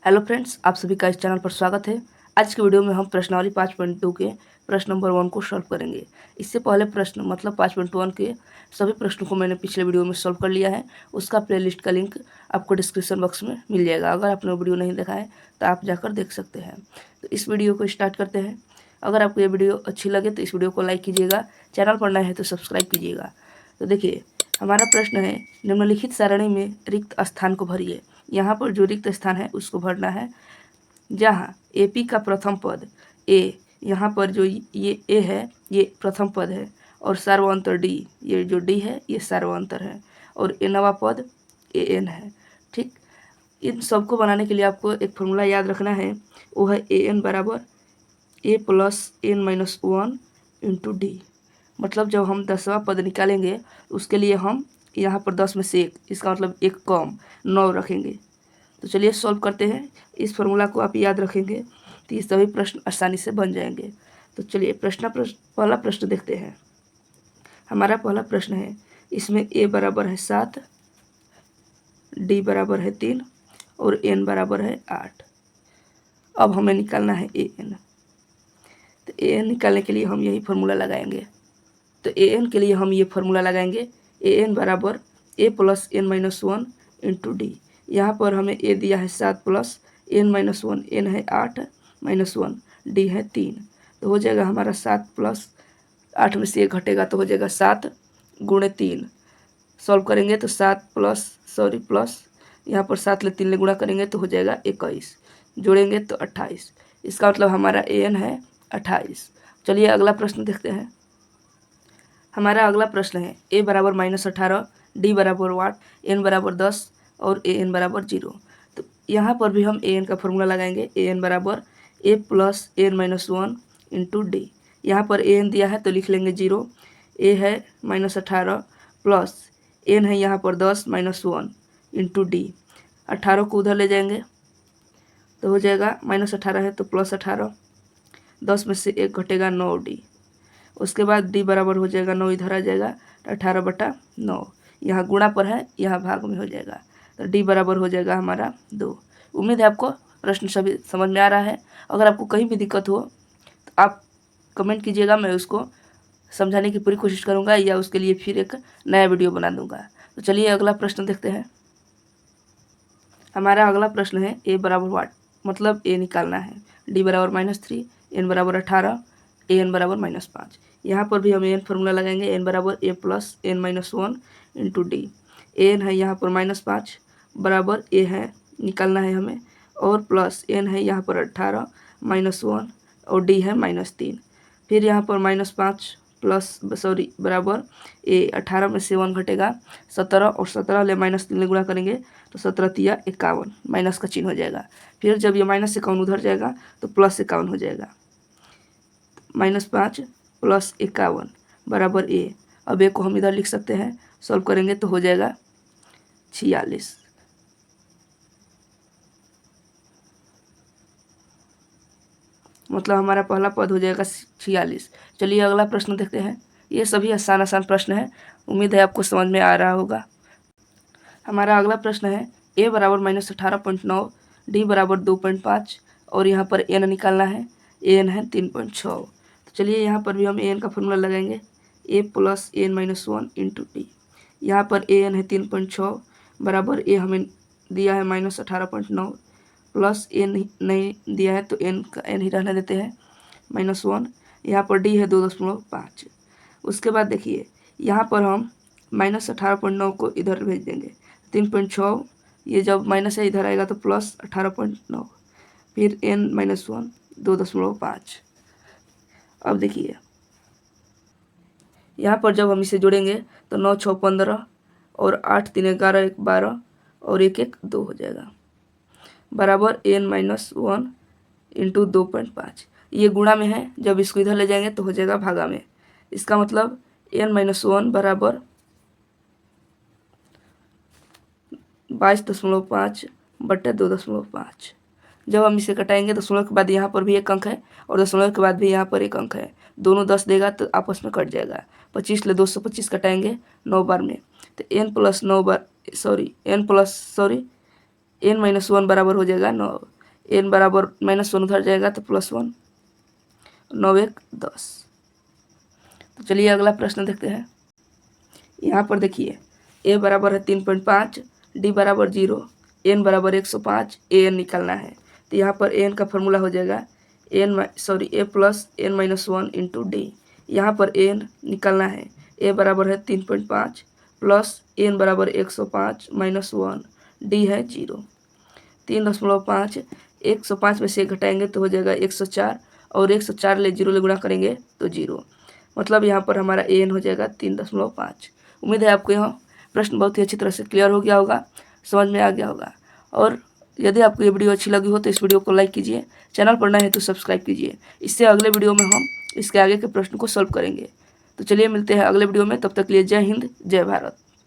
Hello friends, आप सभी का इस चैनल पर स्वागत है। आज की वीडियो में हम प्रश्नावली 5.2 के प्रश्न नंबर 1 को सॉल्व करेंगे। इससे पहले प्रश्न मतलब 5.1 के सभी प्रश्नों को मैंने पिछले वीडियो में सॉल्व कर लिया है। उसका प्लेलिस्ट का लिंक आपको डिस्क्रिप्शन बॉक्स में मिल जाएगा। अगर आपने वो वीडियो नहीं देखा है तो आप जाकर देख सकते हैं। तो इस वीडियो को स्टार्ट करते हैं। अगर आपको ये वीडियो अच्छी लगे तो इस वीडियो को लाइक कीजिएगा, चैनल पर नए हैं तो सब्सक्राइब कीजिएगा। तो देखिए, हमारा प्रश्न है, निम्नलिखित सारणी में रिक्त स्थान को भरिए। यहाँ पर जो रिक्त स्थान है उसको भरना है। जहाँ एपी का प्रथम पद ए, यहाँ पर जो ये ए है ये प्रथम पद है, और सार्वंतर डी, ये जो डी है ये सार्वंतर है, और ए नवा पद ए एन है। ठीक, इन सबको बनाने के लिए आपको एक फॉर्मूला याद रखना है, वो है ए एन बराबर a plus n minus 1 into d. मतलब जब हम 10वां पद निकालेंगे उसके लिए हम यहाँ पर 10 में से एक, इसका मतलब एक कम 9 रखेंगे। तो चलिए सॉल्व करते हैं। इस फॉर्मूला को आप याद रखेंगे तो ये सभी प्रश्न आसानी से बन जाएंगे। तो चलिए पहला प्रश्न देखते हैं। हमारा पहला प्रश्न है, इसमें ए बराबर है 7, डी बराबर है 3 और एन बराबर है 8। अब हमें निकालना है ए एन। तो ए एन निकालने के लिए हम यही फार्मूला लगाएंगे। तो ए एन के लिए हम ये फार्मूला लगाएंगे, ए एन बराबर a plus n minus 1 into d. यहाँ पर हमें ए दिया है 7 प्लस एन माइनस 1, एन है 8 माइनस 1, डी है 3। तो हो जाएगा हमारा 7 प्लस 8 में से 1 घटेगा तो हो जाएगा 7 गुणे 3। सॉल्व करेंगे तो 7 प्लस यहाँ पर 7 ले 3 ले गुणा करेंगे तो हो जाएगा 21, जोड़ेंगे तो 28। इसका मतलब हमारा ए एन है 28। चलिए अगला प्रश्न देखते हैं। हमारा अगला प्रश्न है, ए बराबर -18, डी बराबर 8, एन बराबर 10 और ए एन बराबर 0। तो यहाँ पर भी हम ए एन का फॉर्मूला लगाएंगे, ए एन बराबर a plus n minus 1 into d. यहाँ पर ए एन दिया है तो लिख लेंगे 0, ए है -18 प्लस एन है यहाँ पर 10 माइनस 1 इंटू डी। 18 को उधर ले जाएंगे तो हो जाएगा -18 है तो +18, 10 में से 1 घटेगा 9 डी। उसके बाद डी बराबर हो जाएगा 9, इधर आ जाएगा 18/9। यहाँ गुणा पर है, यहाँ भाग में हो जाएगा तो डी बराबर हो जाएगा हमारा 2। उम्मीद है आपको प्रश्न सभी समझ में आ रहा है। अगर आपको कहीं भी दिक्कत हो तो आप कमेंट कीजिएगा, मैं उसको समझाने की पूरी कोशिश करूँगा या उसके लिए फिर एक नया वीडियो बना दूँगा। तो चलिए अगला प्रश्न देखते हैं। हमारा अगला प्रश्न है, ए बराबर वाट, मतलब ए निकालना है। डी बराबर -3, एन बराबर 18, ए एन बराबर -5। यहाँ पर भी हम एन फार्मूला लगाएंगे, एन बराबर a plus n minus 1 into d. N है यहाँ पर -5 बराबर ए है, निकालना है हमें, और प्लस एन है यहाँ पर 18 माइनस 1 और डी है -3। फिर यहाँ पर -5 बराबर ए, 18 में से 1 घटेगा 17 और 17 ले -3 ले गुणा करेंगे तो 17 तिया 51, माइनस का चिन्ह हो जाएगा। फिर जब ये -51 उधर जाएगा तो +51 हो जाएगा। -5 + 51 बराबर ए। अब ए को हम इधर लिख सकते हैं, सॉल्व करेंगे तो हो जाएगा 46। मतलब हमारा पहला पद हो जाएगा 46। चलिए अगला प्रश्न देखते हैं। ये सभी आसान प्रश्न है, उम्मीद है आपको समझ में आ रहा होगा। हमारा अगला प्रश्न है, ए बराबर -18.9, डी बराबर 2.5 और यहाँ पर एन निकालना है, एन है 3.6। तो चलिए यहाँ पर भी हम एन का फॉर्मूला लगाएंगे, a plus n minus 1 into d. यहाँ पर एन है 3.6 बराबर ए हमें दिया है -18.9 प्लस एन नहीं दिया है तो एन का एन ही रहने देते हैं -1। यहाँ पर डी है 2.5। उसके बाद देखिए यहाँ पर हम -18.9 को इधर भेज देंगे, 3.6 ये जब माइनस है इधर आएगा तो +18.9, फिर n माइनस 1 2.5। अब देखिए यहाँ पर जब हम इसे जोड़ेंगे तो 9 6 15 और 8 3 11 1 12 और 1 1 2 हो जाएगा बराबर n माइनस 1 इंटू 2.5। ये गुणा में है, जब इसको इधर ले जाएंगे तो हो जाएगा भागा में। इसका मतलब n माइनस 1 बराबर 22.5 बटे 2.5। जब हम इसे कटाएंगे तो 16 के बाद यहाँ पर भी एक अंक है और 0 के बाद भी यहाँ पर एक अंक है, दोनों 10 देगा तो आपस में कट जाएगा। 25 ले 225 कटाएंगे 9 बार में तो n माइनस 1 बराबर हो जाएगा 9। n बराबर -1 उधर जाएगा तो +1, 9 1 10। तो चलिए अगला प्रश्न देखते हैं। यहाँ पर देखिए a बराबर है 3.5, d बराबर 0, n बराबर 105, an निकालना है। तो यहाँ पर an का फॉर्मूला हो जाएगा a plus n-1 into d. यहाँ पर n निकालना है, a बराबर है 3.5 प्लस n बराबर 105 -1, d है 0। 3.5 105 में से घटाएंगे तो हो जाएगा 104 और 104 ले 0 ले गुणा करेंगे तो 0, मतलब यहाँ पर हमारा an हो जाएगा 3.5। उम्मीद है आपको यह प्रश्न बहुत ही अच्छी तरह से क्लियर हो गया होगा, समझ में आ गया होगा। और यदि आपको ये वीडियो अच्छी लगी हो तो इस वीडियो को लाइक कीजिए, चैनल पर नए हैं तो सब्सक्राइब कीजिए। इससे अगले वीडियो में हम इसके आगे के प्रश्न को सॉल्व करेंगे। तो चलिए मिलते हैं अगले वीडियो में, तब तक के लिए जय हिंद जय भारत।